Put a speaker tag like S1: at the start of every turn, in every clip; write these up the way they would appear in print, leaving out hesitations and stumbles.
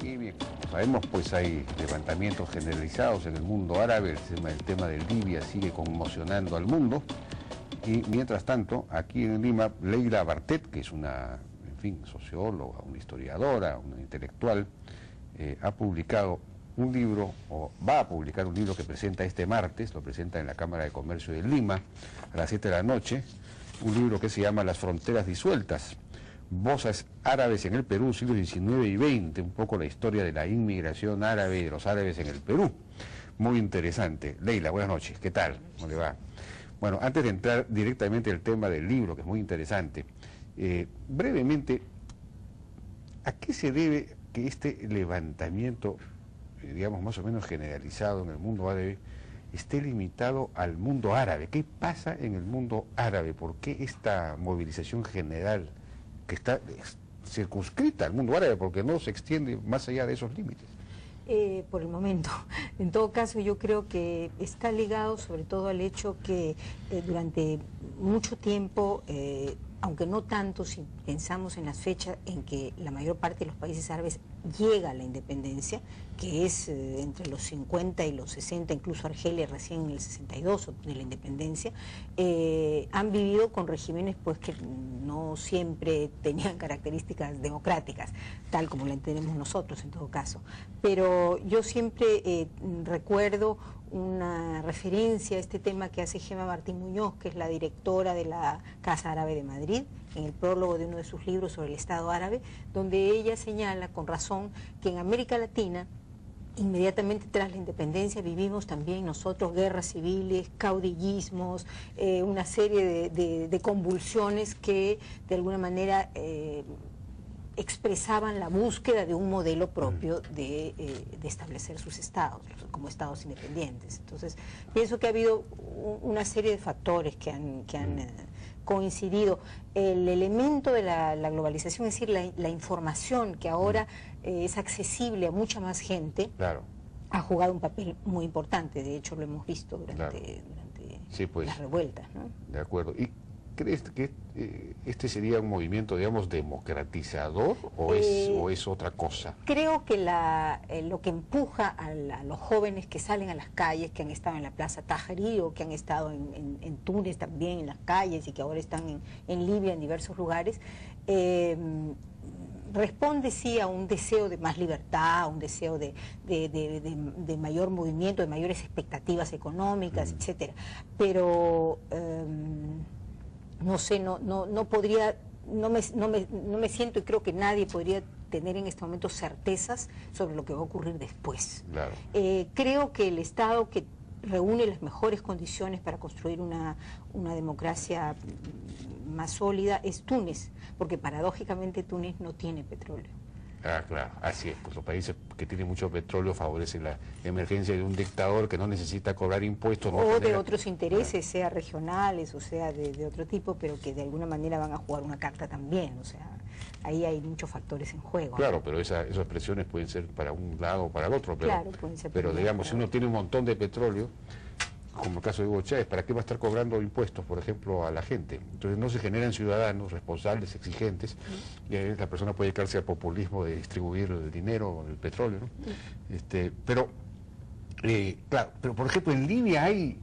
S1: Y bien, como sabemos, pues hay levantamientos generalizados en el mundo árabe, el tema de Libia sigue conmocionando al mundo. Y mientras tanto, aquí en Lima, Leila Bartet, que es una, en fin, socióloga, una historiadora, una intelectual, ha publicado un libro, o va a publicar un libro que presenta este martes, lo presenta en la Cámara de Comercio de Lima, a las 7 de la noche, un libro que se llama Las fronteras disueltas, voces árabes en el Perú, siglos XIX y XX, un poco la historia de la inmigración árabe y de los árabes en el Perú. Muy interesante. Leila, buenas noches, ¿qué tal? ¿Cómo le va? Bueno, antes de entrar directamente al tema del libro, que es muy interesante, brevemente, ¿a qué se debe que este levantamiento, digamos, más o menos generalizado en el mundo árabe, esté limitado al mundo árabe? ¿Qué pasa en el mundo árabe? ¿Por qué esta movilización general que está circunscrita al mundo árabe, porque no se extiende más allá de esos límites?
S2: Por el momento. En todo caso, yo creo que está ligado sobre todo al hecho que durante mucho tiempo, aunque no tanto si pensamos en las fechas en que la mayor parte de los países árabes llega a la independencia, que es entre los 50 y los 60, incluso Argelia recién en el 62 de la independencia, han vivido con regímenes pues que no siempre tenían características democráticas, tal como la entendemos nosotros en todo caso. Pero yo siempre recuerdo una referencia a este tema que hace Gemma Martín Muñoz, que es la directora de la Casa Árabe de Madrid, en el prólogo de uno de sus libros sobre el Estado árabe, donde ella señala con razón que en América Latina, inmediatamente tras la independencia, vivimos también nosotros guerras civiles, caudillismos, una serie de convulsiones que de alguna manera expresaban la búsqueda de un modelo propio de establecer sus estados, como estados independientes. Entonces, pienso que ha habido una serie de factores que han coincidido. El elemento de la globalización, es decir, la información que ahora es accesible a mucha más gente,
S1: claro,
S2: ha jugado un papel muy importante. De hecho, lo hemos visto durante
S1: sí, pues,
S2: las revueltas, ¿no?
S1: De acuerdo. ¿Y crees que este sería un movimiento, digamos, democratizador o es otra cosa?
S2: Creo que lo que empuja a los jóvenes que salen a las calles, que han estado en la Plaza Tahrir o que han estado en Túnez también en las calles y que ahora están en Libia en diversos lugares, responde sí a un deseo de más libertad, a un deseo de mayor movimiento, de mayores expectativas económicas, etcétera. Pero no sé, no podría, no me siento, y creo que nadie podría tener en este momento certezas sobre lo que va a ocurrir después.
S1: Claro.
S2: Creo que el Estado que reúne las mejores condiciones para construir una democracia más sólida es Túnez, porque paradójicamente Túnez no tiene petróleo.
S1: Ah, claro, así es, pues los países que tienen mucho petróleo favorecen la emergencia de un dictador que no necesita cobrar impuestos.
S2: O de otros intereses, sea regionales o sea de otro tipo, pero que de alguna manera van a jugar una carta también, o sea, ahí hay muchos factores en juego.
S1: Claro, ¿no? Pero esas presiones pueden ser para un lado o para el otro, pero,
S2: claro, pueden ser
S1: pero digamos, si uno tiene un montón de petróleo, como el caso de Hugo Chávez, ¿para qué va a estar cobrando impuestos, por ejemplo, a la gente? Entonces no se generan ciudadanos responsables, exigentes, y ahí la persona puede dedicarse al populismo de distribuir el dinero, el petróleo, ¿no? Pero, claro, pero por ejemplo en Libia hay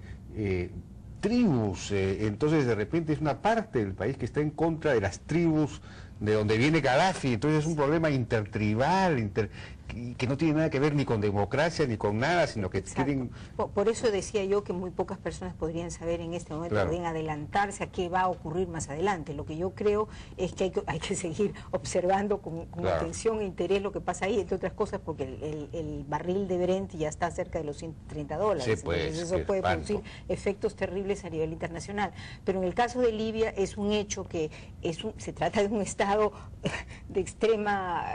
S1: tribus, entonces de repente es una parte del país que está en contra de las tribus de donde viene Gaddafi, entonces es un problema intertribal, que no tiene nada que ver ni con democracia ni con nada, sino que quieren...
S2: Por eso decía yo que muy pocas personas podrían saber en este momento,
S1: claro,
S2: podrían adelantarse a qué va a ocurrir más adelante. Lo que yo creo es que hay que seguir observando con claro, atención e interés lo que pasa ahí, entre otras cosas porque el barril de Brent ya está cerca de los $130,
S1: sí, pues,
S2: entonces eso puede producir efectos terribles a nivel internacional. Pero en el caso de Libia es un hecho que se trata de un Estado de extrema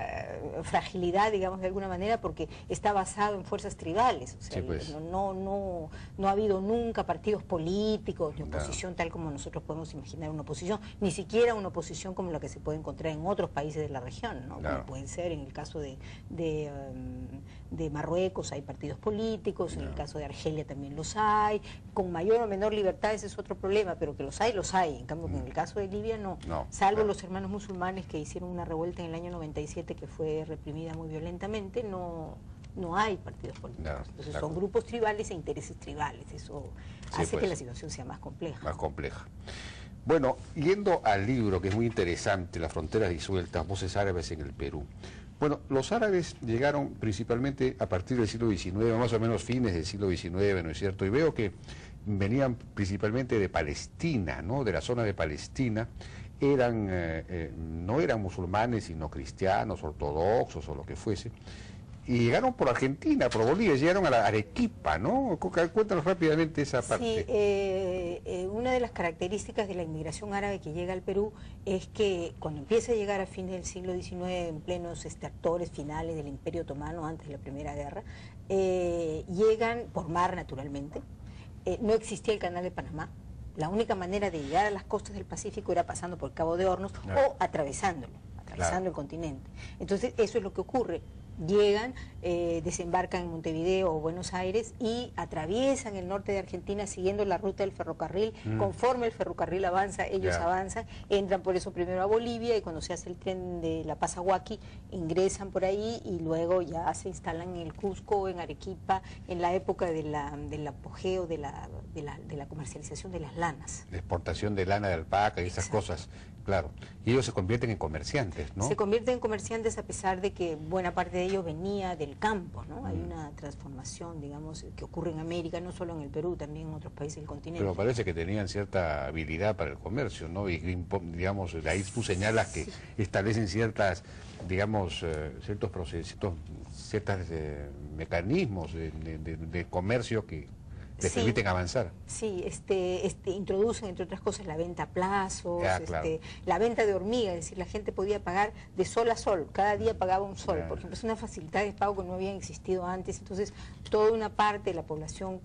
S2: fragilidad, digamos, de alguna manera, porque está basado en fuerzas tribales. O sea, sí, pues, no ha habido nunca partidos políticos, ni oposición tal como nosotros podemos imaginar una oposición, ni siquiera una oposición como la que se puede encontrar en otros países de la región, ¿no? Como pueden ser en el caso de Marruecos hay partidos políticos, en el caso de Argelia también los hay, con mayor o menor libertad, ese es otro problema, pero que los hay, en cambio en el caso de Libia no. Salvo los hermanos musulmanes que hicieron una revuelta en el año 97 que fue fue reprimida muy violentamente, no hay partidos políticos.
S1: No,
S2: entonces son grupos tribales e intereses tribales. Eso hace que la situación sea más compleja.
S1: Más compleja. Bueno, yendo al libro, que es muy interesante, Las fronteras disueltas, voces árabes en el Perú. Bueno, los árabes llegaron principalmente a partir del siglo XIX, más o menos fines del siglo XIX, ¿no es cierto? Y veo que venían principalmente de Palestina, ¿no? De la zona de Palestina. No eran musulmanes, sino cristianos, ortodoxos o lo que fuese. Y llegaron por Argentina, por Bolivia, llegaron a la Arequipa, ¿no? Cuéntanos rápidamente esa parte.
S2: Sí, una de las características de la inmigración árabe que llega al Perú es que cuando empieza a llegar a fines del siglo XIX, en plenos actores finales del Imperio Otomano, antes de la Primera Guerra, llegan por mar naturalmente. No existía el Canal de Panamá. La única manera de llegar a las costas del Pacífico era pasando por Cabo de Hornos o atravesándolo, el continente. Entonces eso es lo que ocurre. Llegan, desembarcan en Montevideo o Buenos Aires y atraviesan el norte de Argentina siguiendo la ruta del ferrocarril. Conforme el ferrocarril avanza, ellos avanzan, entran por eso primero a Bolivia y cuando se hace el tren de La Paz a Huaqui, ingresan por ahí y luego ya se instalan en el Cusco, en Arequipa, en la época del apogeo de la comercialización de las lanas.
S1: La exportación de lana de alpaca y esas cosas. Claro, y ellos se convierten en comerciantes, ¿no?
S2: Se convierten en comerciantes a pesar de que buena parte de ellos venía del campo, ¿no? Hay una transformación, digamos, que ocurre en América, no solo en el Perú, también en otros países del continente.
S1: Pero parece que tenían cierta habilidad para el comercio, ¿no? Y, digamos, de ahí tú señalas que establecen ciertas, digamos, ciertos procesos, ciertos mecanismos de comercio que les permiten avanzar.
S2: Sí, introducen, entre otras cosas, la venta a plazos,
S1: claro.
S2: la venta de hormiga, es decir, la gente podía pagar de sol a sol, cada día pagaba un sol, por ejemplo, es una facilidad de pago que no habían existido antes, entonces toda una parte de la población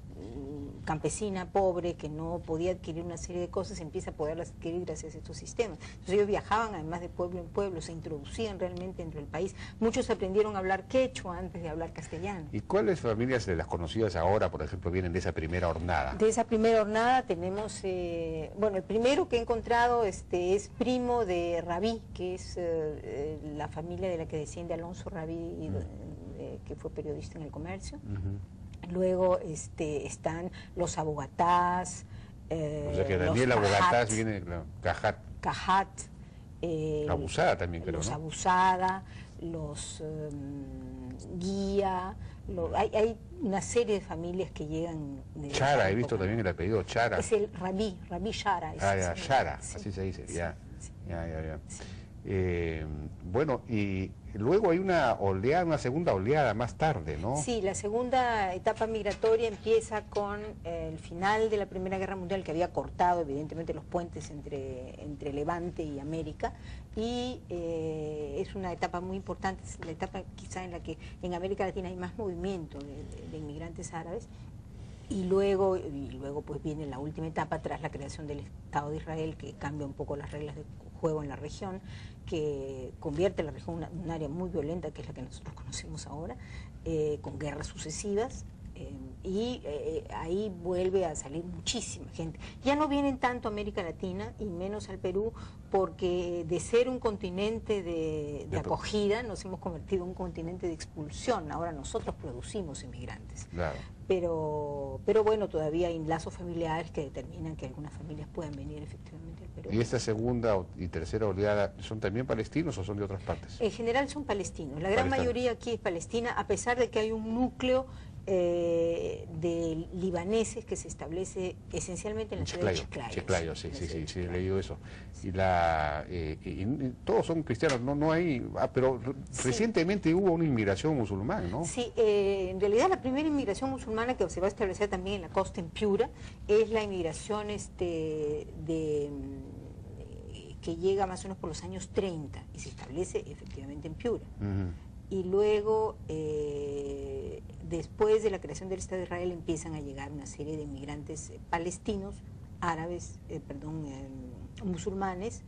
S2: campesina, pobre, que no podía adquirir una serie de cosas, empieza a poderlas adquirir gracias a estos sistemas. Entonces ellos viajaban además de pueblo en pueblo, se introducían realmente dentro del país. Muchos aprendieron a hablar quechua antes de hablar castellano.
S1: ¿Y cuáles familias de las conocidas ahora, por ejemplo, vienen de esa primera hornada?
S2: De esa primera hornada tenemos, bueno, el primero que he encontrado es primo de Rabí, que es la familia de la que desciende Alonso Rabí, que fue periodista en El Comercio. Luego están los abogatás.
S1: O sea que Daniel Abogatás viene,
S2: Cajat.
S1: Abusada también, creo,
S2: los
S1: ¿no?
S2: Abusada, los Guía. Hay una serie de familias que llegan de
S1: Chara, he visto también el apellido Chara.
S2: Es el Rabí Chara.
S1: Chara, así se dice, ya. Bueno, y luego hay una segunda oleada más tarde, ¿no?
S2: Sí, la segunda etapa migratoria empieza con el final de la Primera Guerra Mundial, que había cortado evidentemente los puentes entre Levante y América, y es una etapa muy importante, es la etapa quizá en la que en América Latina hay más movimiento de inmigrantes árabes. Y luego pues viene la última etapa tras la creación del Estado de Israel, que cambia un poco las reglas de juego en la región, que convierte la región en un área muy violenta, que es la que nosotros conocemos ahora, con guerras sucesivas, y ahí vuelve a salir muchísima gente. Ya no vienen tanto a América Latina y menos al Perú, porque de ser un continente de acogida nos hemos convertido en un continente de expulsión. Ahora nosotros producimos inmigrantes.
S1: Claro.
S2: Pero bueno, todavía hay lazos familiares que determinan que algunas familias puedan venir efectivamente al Perú.
S1: ¿Y esta segunda y tercera oleada son también palestinos o son de otras partes?
S2: En general son palestinos. La gran mayoría aquí es palestina, a pesar de que hay un núcleo de libaneses que se establece esencialmente en la ciudad de Chiclayo.
S1: Chiclayo, sí, he leído eso. Y todos son cristianos, no hay, pero recientemente hubo una inmigración musulmana, ¿no?
S2: Sí, en realidad la primera inmigración musulmana que se va a establecer también en la costa, en Piura, es la inmigración que llega más o menos por los años 30 y se establece efectivamente en Piura. Y luego, después de la creación del Estado de Israel, empiezan a llegar una serie de inmigrantes palestinos, árabes, musulmanes.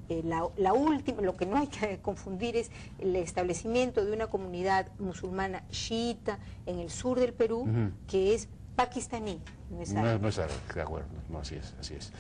S2: La última, lo que no hay que confundir es el establecimiento de una comunidad musulmana chiita en el sur del Perú, que es pakistaní, no es árabe.
S1: No es árabe, de acuerdo, no, así es.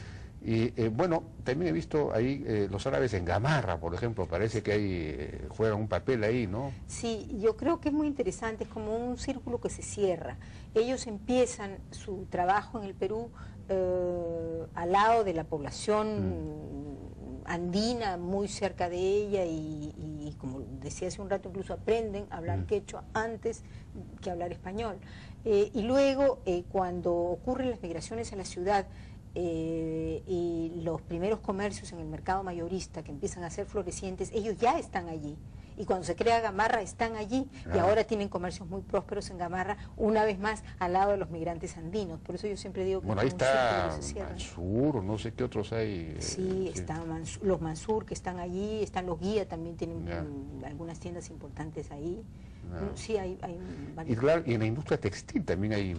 S1: Y bueno, también he visto ahí los árabes en Gamarra, por ejemplo, parece que ahí juegan un papel ahí, ¿no?
S2: Sí, yo creo que es muy interesante, es como un círculo que se cierra. Ellos empiezan su trabajo en el Perú al lado de la población andina, muy cerca de ella, y como decía hace un rato, incluso aprenden a hablar quechua antes que hablar español. Y luego, cuando ocurren las migraciones a la ciudad, y los primeros comercios en el mercado mayorista que empiezan a ser florecientes, ellos ya están allí. Y cuando se crea Gamarra están allí, y ahora tienen comercios muy prósperos en Gamarra, una vez más al lado de los migrantes andinos. Por eso yo siempre digo que
S1: bueno, ahí está Mansur, no sé qué otros hay.
S2: Sí, están los Mansur que están allí, están los Guía, también tienen algunas tiendas importantes ahí. Sí, hay
S1: y claro, y en la industria textil también hay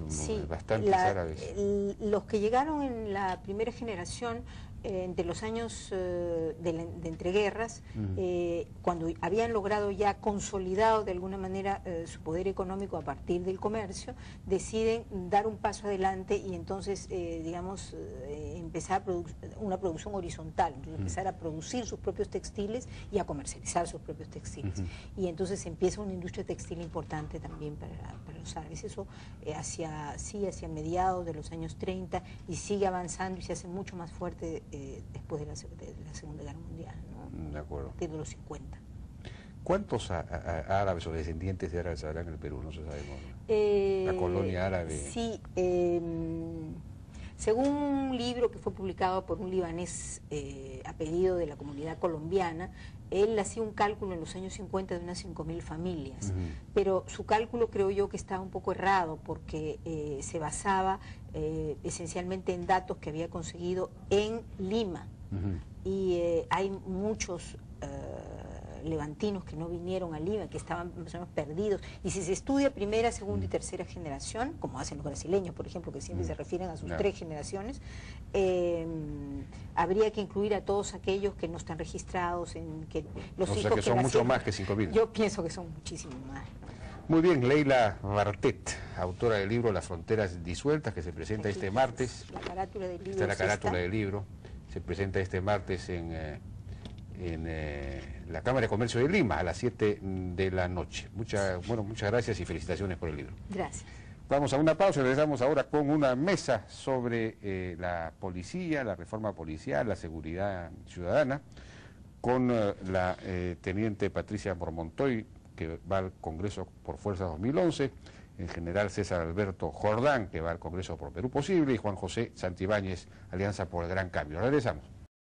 S1: bastantes árabes.
S2: Los que llegaron en la primera generación, entre los años de entreguerras, cuando habían logrado ya consolidado de alguna manera su poder económico a partir del comercio, deciden dar un paso adelante y entonces, digamos, empezar una producción horizontal, empezar a producir sus propios textiles y a comercializar sus propios textiles. Y entonces empieza una industria textil importante también para los árabes. Eso hacia mediados de los años 30 y sigue avanzando y se hace mucho más fuerte después de la Segunda Guerra Mundial, ¿no?
S1: De acuerdo.
S2: Desde los 50.
S1: ¿Cuántos árabes o descendientes de árabes habrá en el Perú? No se sabe. La colonia árabe.
S2: Sí, según un libro que fue publicado por un libanés a pedido de la comunidad colombiana, él hacía un cálculo en los años 50 de unas 5.000 familias, pero su cálculo creo yo que estaba un poco errado porque se basaba esencialmente en datos que había conseguido en Lima, y hay muchos levantinos que no vinieron a Lima, que estaban más o menos perdidos, y si se estudia primera, segunda y tercera generación, como hacen los brasileños, por ejemplo, que siempre se refieren a sus 3 generaciones, habría que incluir a todos aquellos que no están registrados, en que los hijos
S1: que son mucho más que 5.000.
S2: Yo pienso que son muchísimo más.
S1: Muy bien, Leila Bartet, autora del libro Las fronteras disueltas, que se presenta este martes.
S2: La carátula del libro.
S1: Está la carátula del libro, se presenta este martes en la Cámara de Comercio de Lima a las 7 de la noche. Muchas gracias y felicitaciones por el libro.
S2: Gracias.
S1: Vamos a una pausa y regresamos ahora con una mesa sobre la policía, la reforma policial, la seguridad ciudadana, con la teniente Patricia Mormontoy, que va al Congreso por Fuerza 2011, el general César Alberto Jordán, que va al Congreso por Perú Posible, y Juan José Santibáñez, Alianza por el Gran Cambio. Regresamos.